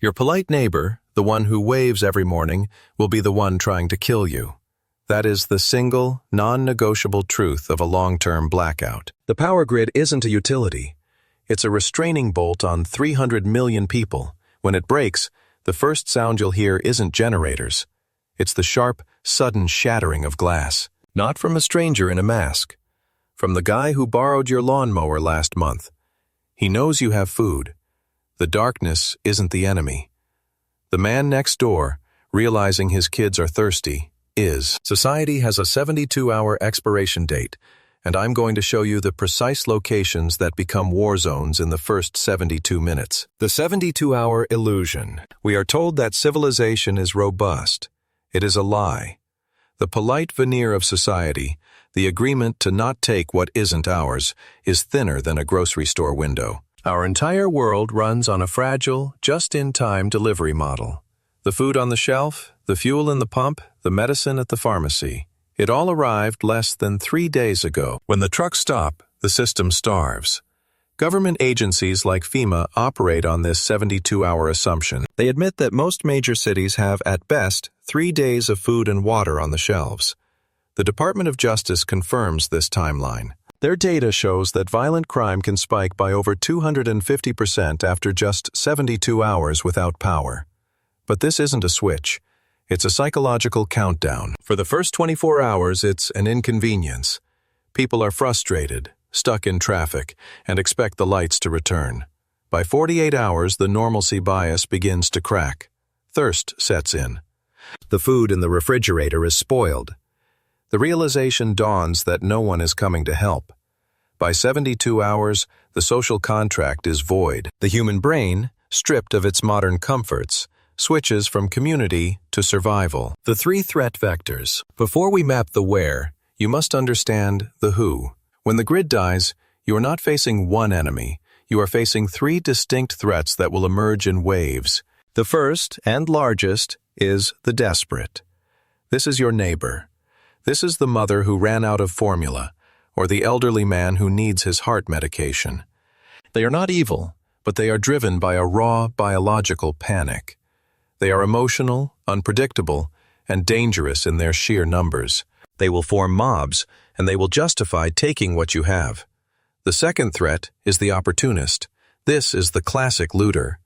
Your polite neighbor, the one who waves every morning, will be the one trying to kill you. That is the single, non-negotiable truth of a long-term blackout. The power grid isn't a utility. It's a restraining bolt on 300 million people. When it breaks, the first sound you'll hear isn't generators. It's the sharp, sudden shattering of glass. Not from a stranger in a mask. From the guy who borrowed your lawnmower last month. He knows you have food. The darkness isn't the enemy. The man next door, realizing his kids are thirsty, is. Society has a 72-hour expiration date, and I'm going to show you the precise locations that become war zones in the first 72 minutes. The 72-hour illusion. We are told that civilization is robust. It is a lie. The polite veneer of society, the agreement to not take what isn't ours, is thinner than a grocery store window. Our entire world runs on a fragile, just-in-time delivery model. The food on the shelf, the fuel in the pump, the medicine at the pharmacy. It all arrived less than 3 days ago. When the trucks stop, the system starves. Government agencies like FEMA operate on this 72-hour assumption. They admit that most major cities have, at best, 3 days of food and water on the shelves. The Department of Justice confirms this timeline. Their data shows that violent crime can spike by over 250% after just 72 hours without power. But this isn't a switch. It's a psychological countdown. For the first 24 hours, it's an inconvenience. People are frustrated, stuck in traffic, and expect the lights to return. By 48 hours, the normalcy bias begins to crack. Thirst sets in. The food in the refrigerator is spoiled. The realization dawns that no one is coming to help. By 72 hours, the social contract is void. The human brain, stripped of its modern comforts, switches from community to survival. The 3 threat vectors. Before we map the where, you must understand the who. When the grid dies, you are not facing one enemy. You are facing 3 distinct threats that will emerge in waves. The first, and largest, is the desperate. This is your neighbor. This is the mother who ran out of formula, or the elderly man who needs his heart medication. They are not evil, but they are driven by a raw biological panic. They are emotional, unpredictable, and dangerous in their sheer numbers. They will form mobs, and they will justify taking what you have. The second threat is the opportunist. This is the classic looter.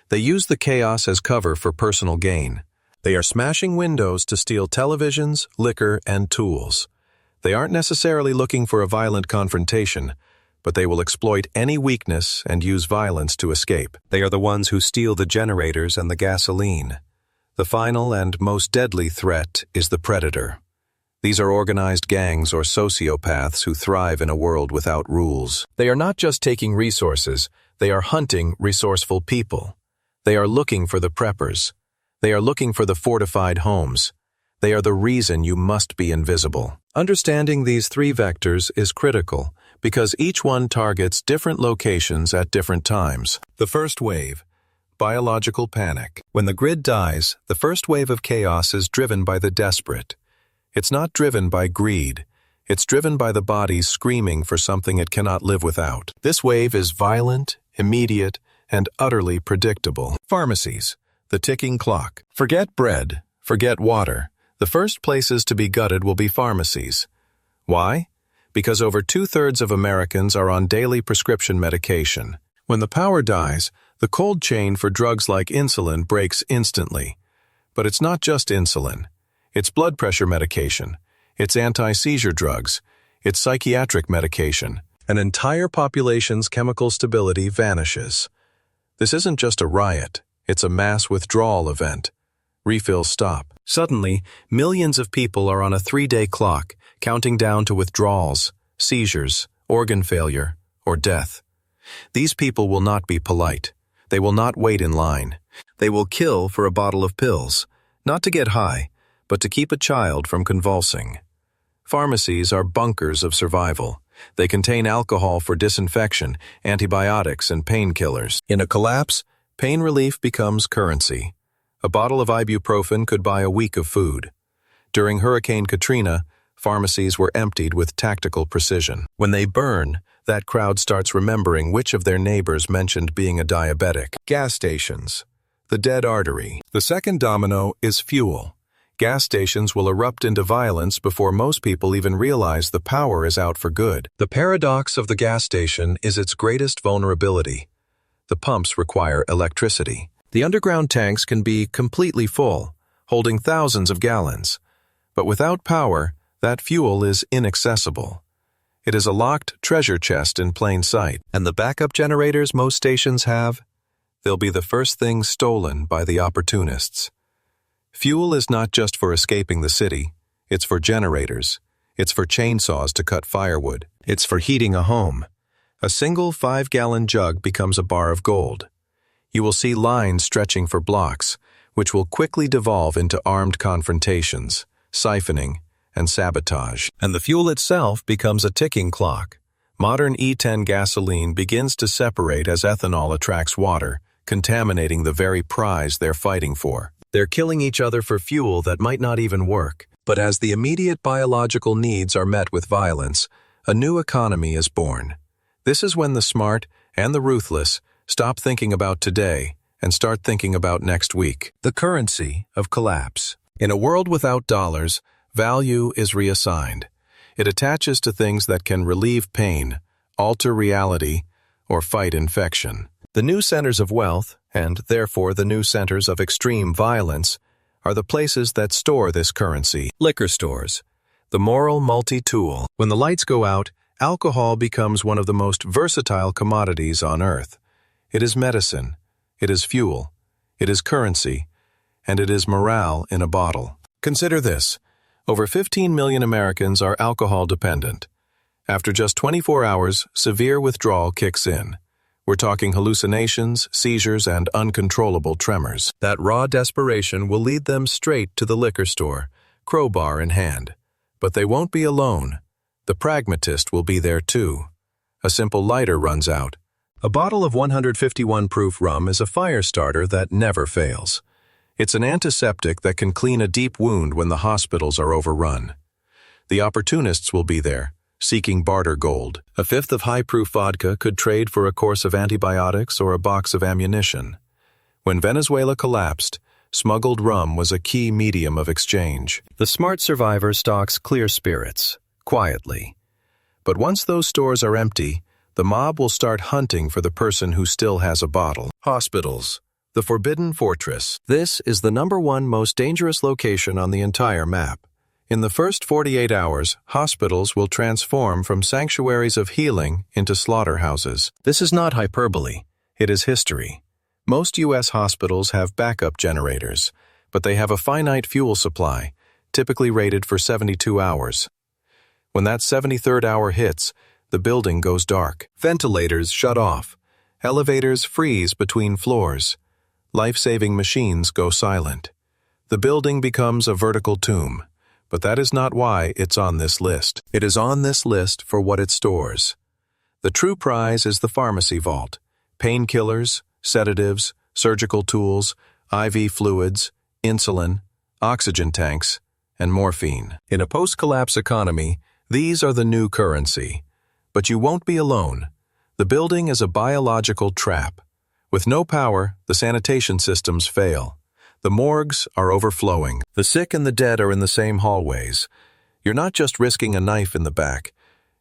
They use the chaos as cover for personal gain. They are smashing windows to steal televisions, liquor, and tools. They aren't necessarily looking for a violent confrontation, but they will exploit any weakness and use violence to escape. They are the ones who steal the generators and the gasoline. The final and most deadly threat is the predator. These are organized gangs or sociopaths who thrive in a world without rules. They are not just taking resources, they are hunting resourceful people. They are looking for the preppers. They are looking for the fortified homes. They are the reason you must be invisible. Understanding these 3 vectors is critical because each one targets different locations at different times. The first wave, biological panic. When the grid dies, the first wave of chaos is driven by the desperate. It's not driven by greed. It's driven by the body screaming for something it cannot live without. This wave is violent, immediate, and utterly predictable. Pharmacies, the ticking clock. Forget bread, forget water. The first places to be gutted will be pharmacies. Why? Because over 2/3 of Americans are on daily prescription medication. When the power dies, the cold chain for drugs like insulin breaks instantly. But it's not just insulin. It's blood pressure medication. It's anti-seizure drugs. It's psychiatric medication. An entire population's chemical stability vanishes. This isn't just a riot. It's a mass withdrawal event. Refills stop. Suddenly, millions of people are on a 3-day clock, counting down to withdrawals, seizures, organ failure, or death. These people will not be polite. They will not wait in line. They will kill for a bottle of pills, not to get high, but to keep a child from convulsing. Pharmacies are bunkers of survival. They contain alcohol for disinfection, antibiotics, and painkillers. In a collapse, pain relief becomes currency. A bottle of ibuprofen could buy a week of food. During Hurricane Katrina, pharmacies were emptied with tactical precision. When they burn, that crowd starts remembering which of their neighbors mentioned being a diabetic. Gas stations, the dead artery. The second domino is fuel. Gas stations will erupt into violence before most people even realize the power is out for good. The paradox of the gas station is its greatest vulnerability. The pumps require electricity. The underground tanks can be completely full, holding thousands of gallons. But without power, that fuel is inaccessible. It is a locked treasure chest in plain sight. And the backup generators most stations have? They'll be the first thing stolen by the opportunists. Fuel is not just for escaping the city. It's for generators. It's for chainsaws to cut firewood. It's for heating a home. A single 5-gallon jug becomes a bar of gold. You will see lines stretching for blocks, which will quickly devolve into armed confrontations, siphoning, and sabotage. And the fuel itself becomes a ticking clock. Modern E10 gasoline begins to separate as ethanol attracts water, contaminating the very prize they're fighting for. They're killing each other for fuel that might not even work. But as the immediate biological needs are met with violence, a new economy is born. This is when the smart and the ruthless stop thinking about today and start thinking about next week. The currency of collapse. In a world without dollars, value is reassigned. It attaches to things that can relieve pain, alter reality, or fight infection. The new centers of wealth, and therefore the new centers of extreme violence, are the places that store this currency. Liquor stores, the moral multi-tool. When the lights go out, alcohol becomes one of the most versatile commodities on earth. It is medicine, it is fuel, it is currency, and it is morale in a bottle. Consider this. Over 15 million Americans are alcohol dependent. After just 24 hours, severe withdrawal kicks in. We're talking hallucinations, seizures, and uncontrollable tremors. That raw desperation will lead them straight to the liquor store, crowbar in hand. But they won't be alone. The pragmatist will be there too. A simple lighter runs out. A bottle of 151 proof rum is a fire starter that never fails. It's an antiseptic that can clean a deep wound when the hospitals are overrun. The opportunists will be there, seeking barter gold. A fifth of high-proof vodka could trade for a course of antibiotics or a box of ammunition. When Venezuela collapsed, smuggled rum was a key medium of exchange. The smart survivor stocks clear spirits, quietly. But once those stores are empty, the mob will start hunting for the person who still has a bottle. Hospitals, the forbidden fortress. This is the #1 most dangerous location on the entire map. In the first 48 hours, hospitals will transform from sanctuaries of healing into slaughterhouses. This is not hyperbole. It is history. Most U.S. hospitals have backup generators, but they have a finite fuel supply, typically rated for 72 hours. When that 73rd hour hits, the building goes dark. Ventilators shut off. Elevators freeze between floors. Life-saving machines go silent. The building becomes a vertical tomb. But that is not why it's on this list. It is on this list for what it stores. The true prize is the pharmacy vault. Painkillers, sedatives, surgical tools, IV fluids, insulin, oxygen tanks, and morphine. In a post-collapse economy, these are the new currency. But you won't be alone. The building is a biological trap. With no power, the sanitation systems fail. The morgues are overflowing. The sick and the dead are in the same hallways. You're not just risking a knife in the back.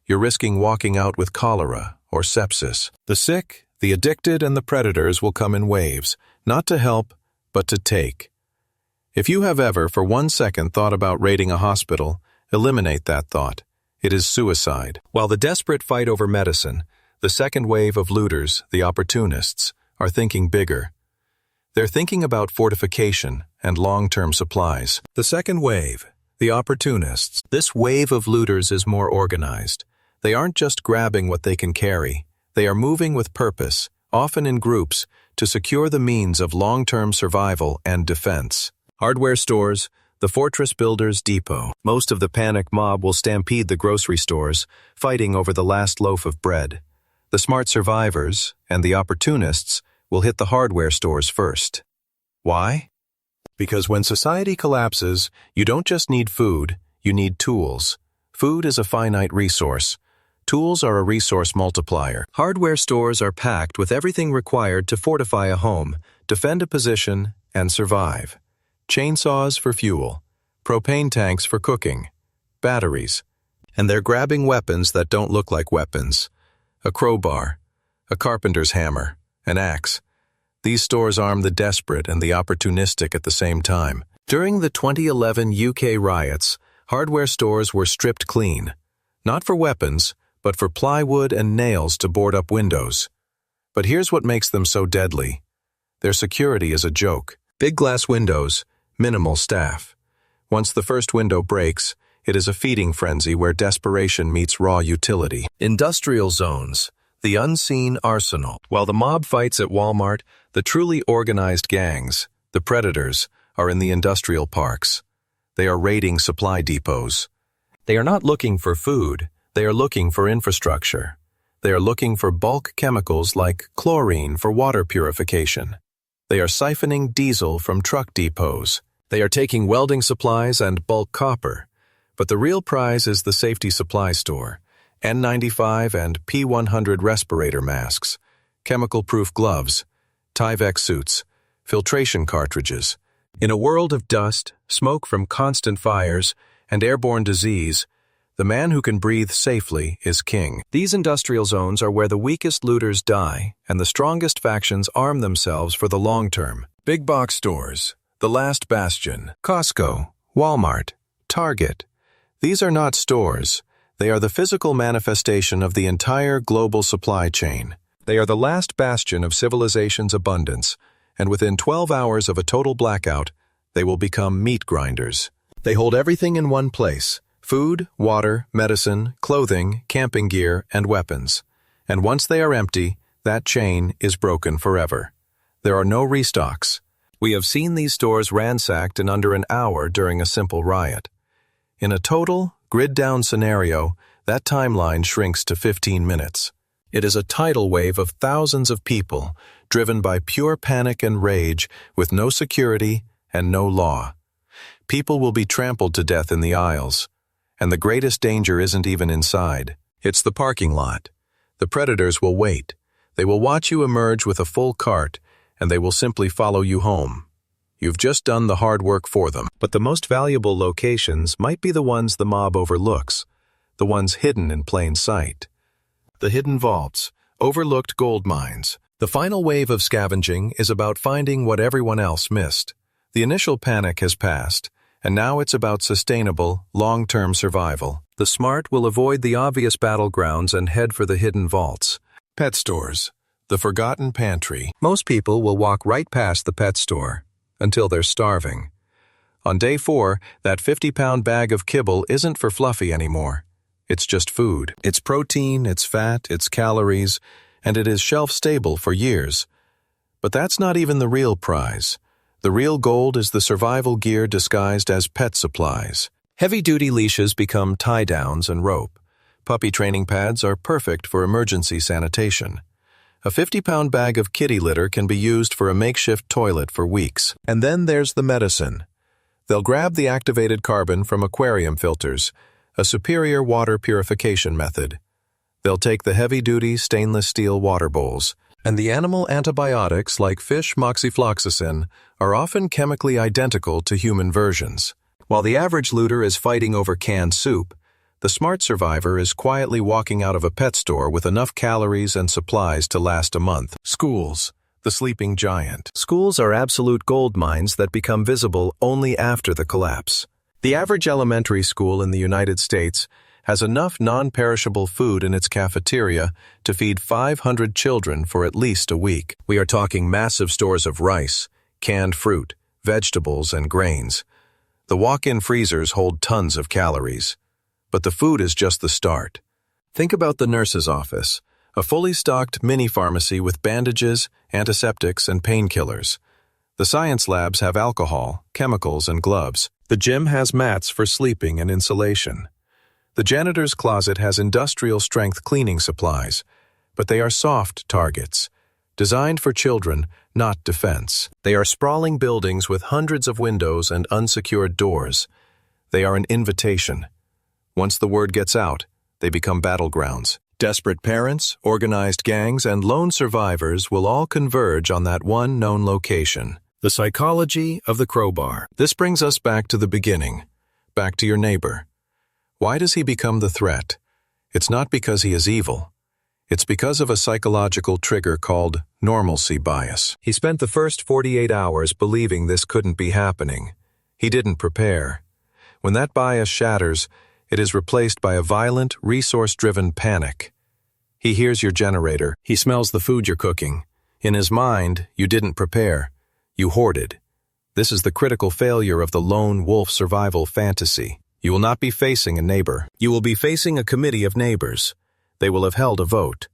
You're risking walking out with cholera or sepsis. The sick, the addicted, and the predators will come in waves, not to help, but to take. If you have ever for 1 second thought about raiding a hospital, eliminate that thought. It is suicide. While the desperate fight over medicine, the second wave of looters, the opportunists, are thinking bigger. They're thinking about fortification and long-term supplies. The second wave, the opportunists. This wave of looters is more organized. They aren't just grabbing what they can carry. They are moving with purpose, often in groups, to secure the means of long-term survival and defense. Hardware stores, the fortress builders' depot. Most of the panic mob will stampede the grocery stores, fighting over the last loaf of bread. The smart survivors and the opportunists will hit the hardware stores first. Why? Because when society collapses, you don't just need food, you need tools. Food is a finite resource. Tools are a resource multiplier. Hardware stores are packed with everything required to fortify a home, defend a position, and survive. Chainsaws for fuel, propane tanks for cooking, batteries, and they're grabbing weapons that don't look like weapons. A crowbar, a carpenter's hammer, an axe. These stores arm the desperate and the opportunistic at the same time. During the 2011 UK riots, hardware stores were stripped clean, not for weapons, but for plywood and nails to board up windows. But here's what makes them so deadly. Their security is a joke. Big glass windows, minimal staff. Once the first window breaks, it is a feeding frenzy where desperation meets raw utility. Industrial zones, the unseen arsenal. While the mob fights at Walmart, the truly organized gangs, the predators, are in the industrial parks. They are raiding supply depots. They are not looking for food, they are looking for infrastructure. They are looking for bulk chemicals like chlorine for water purification. They are siphoning diesel from truck depots. They are taking welding supplies and bulk copper. But the real prize is the safety supply store. N95 and P100 respirator masks, chemical-proof gloves, Tyvek suits, filtration cartridges. In a world of dust, smoke from constant fires, and airborne disease, the man who can breathe safely is king. These industrial zones are where the weakest looters die and the strongest factions arm themselves for the long term. Big box stores, the last bastion, Costco, Walmart, Target. These are not stores. They are the physical manifestation of the entire global supply chain. They are the last bastion of civilization's abundance, and within 12 hours of a total blackout, they will become meat grinders. They hold everything in one place: food, water, medicine, clothing, camping gear, and weapons. And once they are empty, that chain is broken forever. There are no restocks. We have seen these stores ransacked in under an hour during a simple riot. In a total, grid-down scenario, that timeline shrinks to 15 minutes. It is a tidal wave of thousands of people, driven by pure panic and rage, with no security and no law. People will be trampled to death in the aisles. And the greatest danger isn't even inside. It's the parking lot. The predators will wait. They will watch you emerge with a full cart, and they will simply follow you home. You've just done the hard work for them. But the most valuable locations might be the ones the mob overlooks, the ones hidden in plain sight. The hidden vaults, overlooked gold mines. The final wave of scavenging is about finding what everyone else missed. The initial panic has passed, and now it's about sustainable, long-term survival. The smart will avoid the obvious battlegrounds and head for the hidden vaults. Pet stores, the forgotten pantry. Most people will walk right past the pet store until they're starving. On day 4, that 50-pound bag of kibble isn't for Fluffy anymore. It's just food. It's protein, it's fat, it's calories, and it is shelf-stable for years. But that's not even the real prize. The real gold is the survival gear disguised as pet supplies. Heavy-duty leashes become tie-downs and rope. Puppy training pads are perfect for emergency sanitation. A 50-pound bag of kitty litter can be used for a makeshift toilet for weeks. And then there's the medicine. They'll grab the activated carbon from aquarium filters, a superior water purification method. They'll take the heavy-duty stainless steel water bowls. And the animal antibiotics like fish moxifloxacin are often chemically identical to human versions. While the average looter is fighting over canned soup, the smart survivor is quietly walking out of a pet store with enough calories and supplies to last a month. Schools, the sleeping giant. Schools are absolute gold mines that become visible only after the collapse. The average elementary school in the United States has enough non-perishable food in its cafeteria to feed 500 children for at least a week. We are talking massive stores of rice, canned fruit, vegetables, and grains. The walk-in freezers hold tons of calories. But the food is just the start. Think about the nurse's office, a fully stocked mini-pharmacy with bandages, antiseptics, and painkillers. The science labs have alcohol, chemicals, and gloves. The gym has mats for sleeping and insulation. The janitor's closet has industrial-strength cleaning supplies, but they are soft targets, designed for children, not defense. They are sprawling buildings with hundreds of windows and unsecured doors. They are an invitation. Once the word gets out, they become battlegrounds. Desperate parents, organized gangs, and lone survivors will all converge on that one known location. The psychology of the crowbar. This brings us back to the beginning, back to your neighbor. Why does he become the threat? It's not because he is evil. It's because of a psychological trigger called normalcy bias. He spent the first 48 hours believing this couldn't be happening. He didn't prepare. When that bias shatters, it is replaced by a violent, resource-driven panic. He hears your generator. He smells the food you're cooking. In his mind, you didn't prepare. You hoarded. This is the critical failure of the lone wolf survival fantasy. You will not be facing a neighbor. You will be facing a committee of neighbors. They will have held a vote.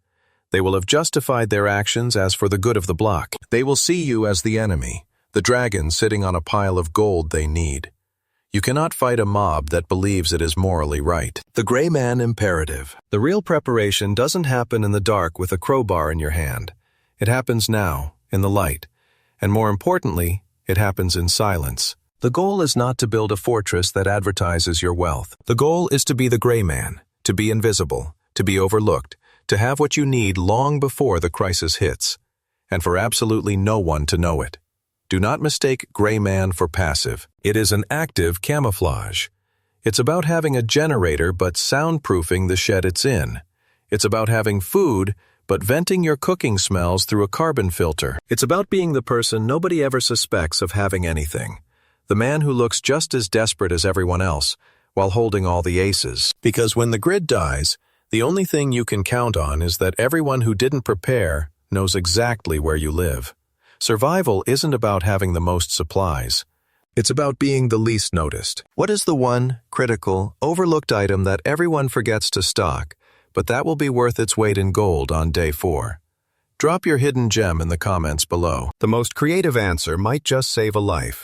They will have justified their actions as for the good of the block. They will see you as the enemy, the dragon sitting on a pile of gold they need. You cannot fight a mob that believes it is morally right. The gray man imperative. The real preparation doesn't happen in the dark with a crowbar in your hand. It happens now, in the light. And more importantly, it happens in silence. The goal is not to build a fortress that advertises your wealth. The goal is to be the gray man, to be invisible, to be overlooked, to have what you need long before the crisis hits, and for absolutely no one to know it. Do not mistake gray man for passive. It is an active camouflage. It's about having a generator but soundproofing the shed it's in. It's about having food but venting your cooking smells through a carbon filter. It's about being the person nobody ever suspects of having anything. The man who looks just as desperate as everyone else, while holding all the aces. Because when the grid dies, the only thing you can count on is that everyone who didn't prepare knows exactly where you live. Survival isn't about having the most supplies. It's about being the least noticed. What is the one, critical, overlooked item that everyone forgets to stock, but that will be worth its weight in gold on day 4? Drop your hidden gem in the comments below. The most creative answer might just save a life.